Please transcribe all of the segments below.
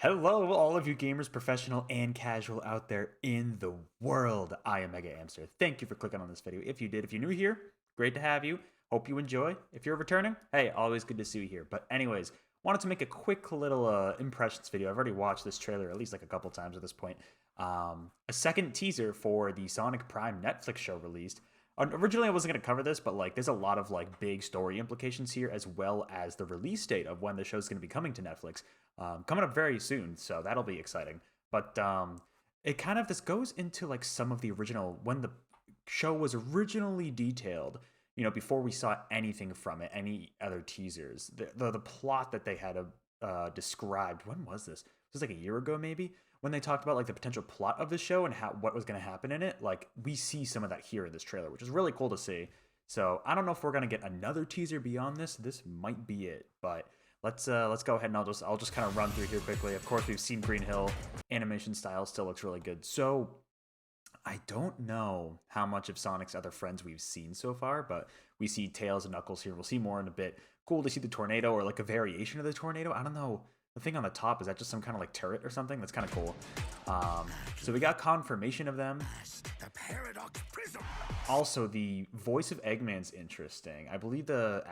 Hello, all of you gamers, professional and casual out there in the world. I am MegaAmpster. Thank you for clicking on this video. If you did, if you're new here, great to have you. Hope you enjoy. If you're returning, hey, always good to see you here. But anyways, wanted to make a quick little impressions video. I've already watched this trailer at least like a couple times at this point. A second teaser for the Sonic Prime Netflix show released. Originally, I wasn't going to cover this, but like, there's a lot of like big story implications here, as well as the release date of when the show's going to be coming to Netflix, coming up very soon. So that'll be exciting. But it kind of this goes into like some of the original when the show was originally detailed. You know, before we saw anything from it, any other teasers, the plot that they had described. When was this? This was like a year ago, maybe, when they talked about like the potential plot of the show and how what was going to happen in it. Like we see some of that here in this trailer, which is really cool to see. So I don't know if we're going to get another teaser beyond this. This might be it, but let's go ahead and I'll just kind of run through here quickly. Of course, we've seen Green Hill. Animation style still looks really good. So I don't know how much of Sonic's other friends we've seen so far, but we see Tails and Knuckles here. We'll see more in a bit. Cool to see the tornado or like a variation of the tornado. I don't know. The thing on the top, is that just some kind of like turret or something? That's kind of cool. So we got confirmation of them. Also, the voice of Eggman's interesting. I believe the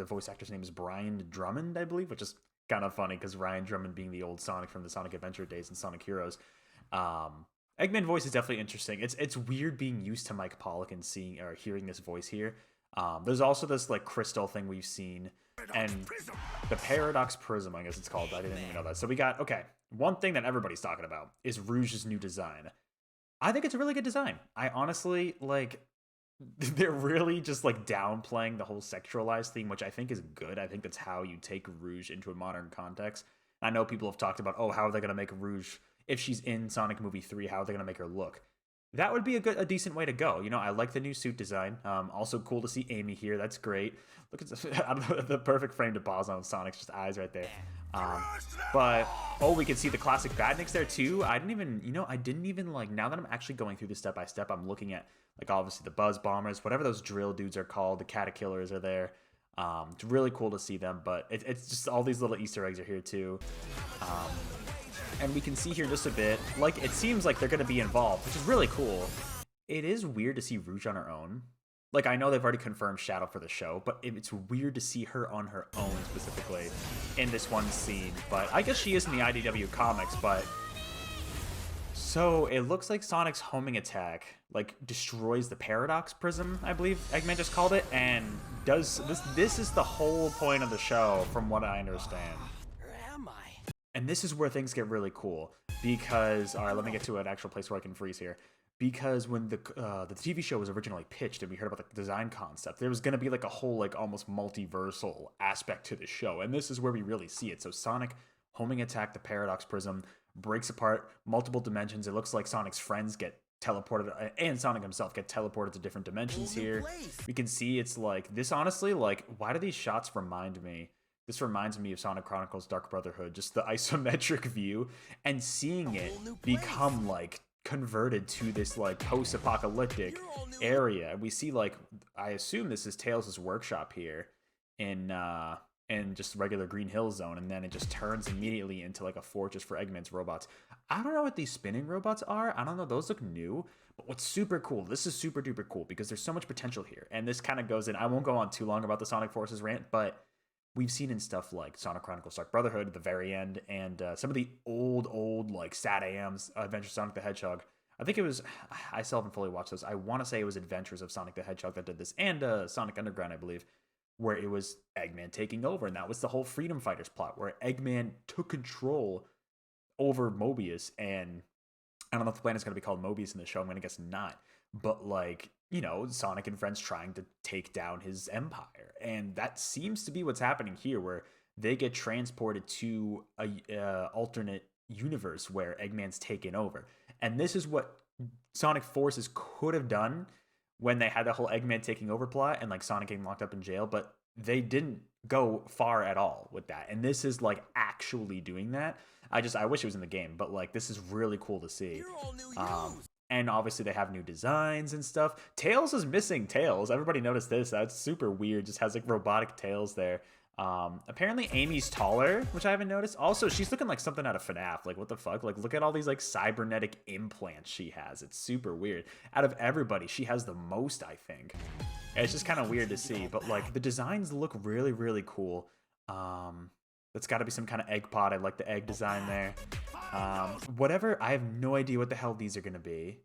voice actor's name is Brian Drummond, I believe, which is kind of funny because Ryan Drummond being the old Sonic from the Sonic Adventure days and Sonic Heroes. Eggman voice is definitely interesting. It's weird being used to Mike Pollock and seeing or hearing this voice here. There's also this like crystal thing we've seen, and the Paradox Prism, I guess it's called. I didn't even know that. So we got, okay, one thing that everybody's talking about is Rouge's new design. I think it's a really good design. I honestly, like, they're really just like downplaying the whole sexualized theme, which I think is good. I think that's how you take Rouge into a modern context. I know people have talked about, oh, how are they going to make Rouge, if she's in Sonic Movie 3, how are they going to make her look? That would be a decent way to go. You know, I like the new suit design. Also cool to see Amy here. That's great. Look at the perfect frame to pause on Sonic's just eyes right there. But oh, we can see the classic Badniks there too. I didn't even like, now that I'm actually going through this step by step, I'm looking at like obviously the Buzz Bombers, whatever those drill dudes are called, the Caterkillers are there. It's really cool to see them, but it's just all these little Easter eggs are here too. And we can see here just a bit, like, it seems like they're going to be involved, which is really cool. It is weird to see Rouge on her own. Like, I know they've already confirmed Shadow for the show, but it's weird to see her on her own specifically in this one scene. But I guess she is in the IDW comics, but... So, it looks like Sonic's homing attack, like, destroys the Paradox Prism, I believe Eggman just called it, and does... This is the whole point of the show, from what I understand. And this is where things get really cool, because, all right, let me get to an actual place where I can freeze here. Because when the TV show was originally pitched and we heard about the design concept, there was going to be like a whole like almost multiversal aspect to the show. And this is where we really see it. So Sonic homing attack the Paradox Prism, breaks apart multiple dimensions. It looks like Sonic's friends get teleported, and Sonic himself get teleported to different dimensions here. We can see it's like, this honestly, like, why do these shots remind me? This reminds me of Sonic Chronicles Dark Brotherhood, just the isometric view, and seeing it become like converted to this like post-apocalyptic area. We see like, I assume this is Tails' workshop here in just regular Green Hill Zone, and then it just turns immediately into like a fortress for Eggman's robots. I don't know what these spinning robots are. I don't know. Those look new. But what's super cool, this is super duper cool because there's so much potential here. And this kind of goes in, I won't go on too long about the Sonic Forces rant, but we've seen in stuff like Sonic Chronicles Dark Brotherhood at the very end, and some of the old like SAT-AMs, Adventures of Sonic the Hedgehog. I think it was, I still haven't fully watched those. I want to say it was Adventures of Sonic the Hedgehog that did this, and Sonic Underground, I believe, where it was Eggman taking over, and that was the whole Freedom Fighters plot, where Eggman took control over Mobius, and I don't know if the planet's going to be called Mobius in the show. I'm going to guess not. But, like, you know, Sonic and friends trying to take down his empire. And that seems to be what's happening here, where they get transported to a alternate universe where Eggman's taken over. And this is what Sonic Forces could have done when they had the whole Eggman taking over plot and, like, Sonic getting locked up in jail. But they didn't go far at all with that. And this is, like, actually doing that. I wish it was in the game, but, like, this is really cool to see. And obviously they have new designs and stuff. Tails is missing tails. Everybody noticed this. That's super weird. Just has like robotic tails there. Apparently Amy's taller, which I haven't noticed. Also, she's looking like something out of FNAF. Like, what the fuck? Like, look at all these like cybernetic implants she has. It's super weird. Out of everybody, she has the most, I think. And it's just kind of weird to see, but like the designs look really, really cool. That's got to be some kind of egg pod. I like the egg design there. Whatever. I have no idea what the hell these are gonna be.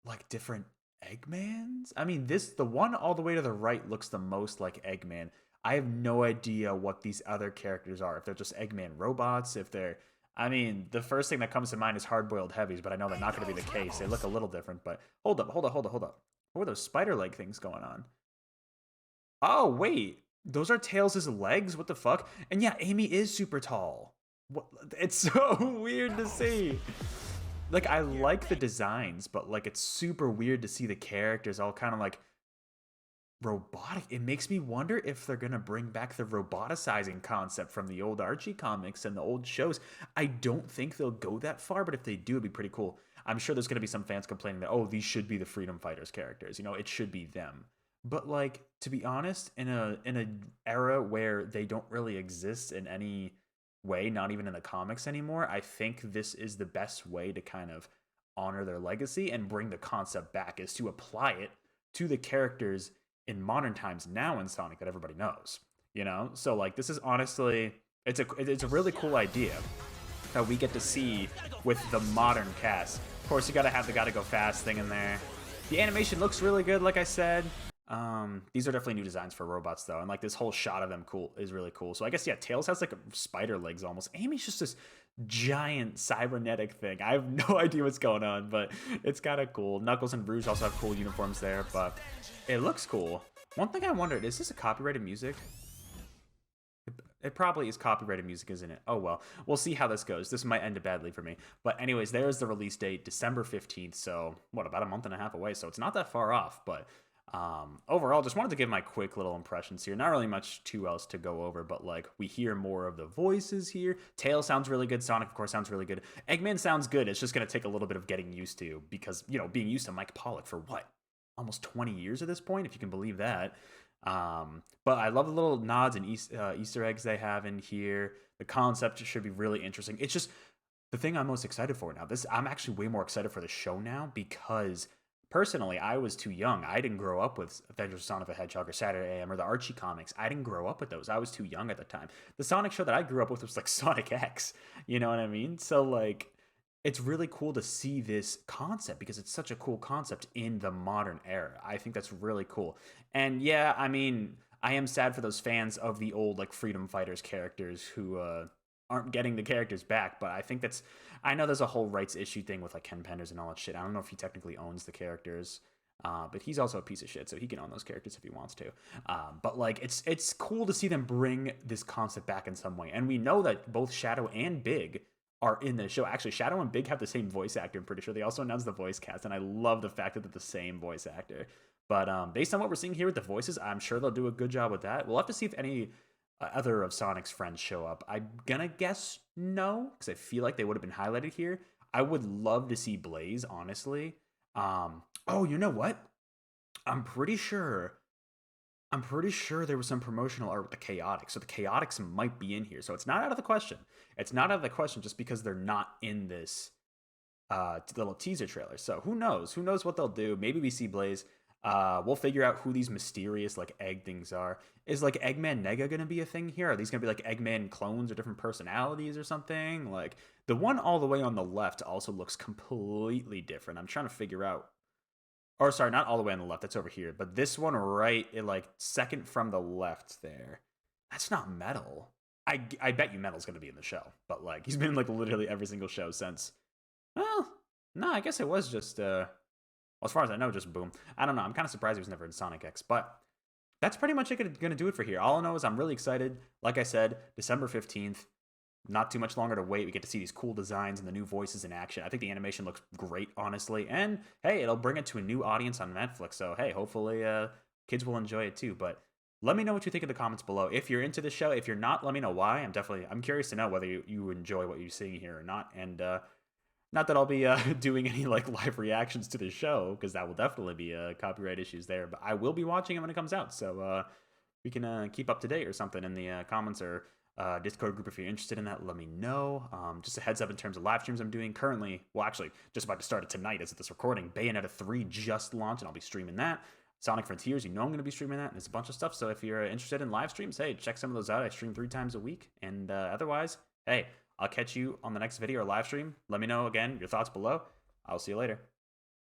Like different Eggmans? I mean, the one all the way to the right looks the most like Eggman. I have no idea what these other characters are. If they're just Eggman robots, if they're I mean, the first thing that comes to mind is hard-boiled heavies, but I know they're not going to be the case. They look a little different, but hold up, hold up, hold up, hold up. What were those spider leg things going on? Oh, wait. Those are Tails' legs? What the fuck? And yeah, Amy is super tall. What? It's so weird to see. Like, I like the designs, but like it's super weird to see the characters all kind of like robotic. It makes me wonder if they're gonna bring back the roboticizing concept from the old Archie comics and the old shows. I don't think they'll go that far, but if they do, it'd be pretty cool. I'm sure there's gonna be some fans complaining that, oh, these should be the Freedom Fighters characters. You know, it should be them. But like, to be honest, in a era where they don't really exist in any way, not even in the comics anymore, I think this is the best way to kind of honor their legacy and bring the concept back, is to apply it to the characters in modern times now in Sonic that everybody knows. You know? So like this is honestly it's a really cool idea that we get to see with the modern cast. Of course, you gotta have the gotta go fast thing in there. The animation looks really good, like I said. These are definitely new designs for robots though, and like this whole shot of them is really cool. So I guess yeah, Tails has like spider legs almost. Amy's just this giant cybernetic thing. I have no idea what's going on, but it's kind of cool. Knuckles and Rouge also have cool uniforms there, but it looks cool. One thing I wondered, is this a copyrighted music? It probably is copyrighted music, isn't it? Oh well, we'll see how this goes. This might end badly for me. But anyways, there's the release date, December 15th. So what, about a month and a half away? So it's not that far off, but overall, just wanted to give my quick little impressions here. Not really much too else to go over, but like we hear more of the voices here. Tails sounds really good. Sonic, of course, sounds really good. Eggman sounds good. It's just going to take a little bit of getting used to because, you know, being used to Mike Pollock for what? Almost 20 years at this point, if you can believe that. But I love the little nods and Easter eggs they have in here. The concept should be really interesting. It's just the thing I'm most excited for now. I'm actually way more excited for the show now because personally, I was too young. I didn't grow up with Adventures of Sonic the Hedgehog or Saturday AM or the Archie comics. I didn't grow up with those. I was too young at the time. The Sonic show that I grew up with was like Sonic X. You know what I mean? So like, it's really cool to see this concept because it's such a cool concept in the modern era. I think that's really cool. And yeah, I mean, I am sad for those fans of the old like Freedom Fighters characters who aren't getting the characters back, but I think I know there's a whole rights issue thing with like Ken Penders and all that shit. I don't know if he technically owns the characters, but he's also a piece of shit, so he can own those characters if he wants to. But like, it's cool to see them bring this concept back in some way, and we know that both Shadow and Big are in the show. Actually, Shadow and Big have the same voice actor, I'm pretty sure. They also announced the voice cast, and I love the fact that they're the same voice actor. But based on what we're seeing here with the voices, I'm sure they'll do a good job with that. We'll have to see if any other of Sonic's friends show up. I'm gonna guess no, because I feel like they would have been highlighted here. I would love to see Blaze, honestly. Oh, you know what? I'm pretty sure there was some promotional art with the Chaotix, so the Chaotix might be in here. So it's not out of the question. It's not out of the question just because they're not in this little teaser trailer. So who knows? Who knows what they'll do? Maybe we see Blaze. We'll figure out who these mysterious like egg things are. Is like Eggman Nega gonna be a thing here? Are these gonna be like Eggman clones or different personalities or something? Like the one all the way on the left also looks completely different. I'm trying to figure out. Or sorry, not all the way on the left. That's over here. But this one right, like second from the left there. That's not Metal. I bet you Metal's gonna be in the show. But like he's been in like literally every single show since. Well, no, I guess it was just well, as far as I know, just Boom. I don't know. I'm kind of surprised he was never in Sonic X, but that's pretty much going to do it for here. All I know is I'm really excited. Like I said, December 15th. Not too much longer to wait. We get to see these cool designs and the new voices in action. I think the animation looks great, honestly. And hey, it'll bring it to a new audience on Netflix. So hey, hopefully kids will enjoy it too. But let me know what you think in the comments below. If you're into the show, if you're not, let me know why. I'm curious to know whether you enjoy what you're seeing here or not. And not that I'll be doing any like live reactions to the show, because that will definitely be copyright issues there. But I will be watching it when it comes out. So we can keep up to date or something in the comments or Discord group if you're interested in that. Let me know. Just a heads up in terms of live streams I'm doing currently. Well, actually, just about to start it tonight as of this recording. Bayonetta 3 just launched, and I'll be streaming that. Sonic Frontiers, I'm going to be streaming that, and there's a bunch of stuff. So if you're interested in live streams, hey, check some of those out. I stream 3 times a week, and otherwise, hey, I'll catch you on the next video or live stream. Let me know again your thoughts below. I'll see you later.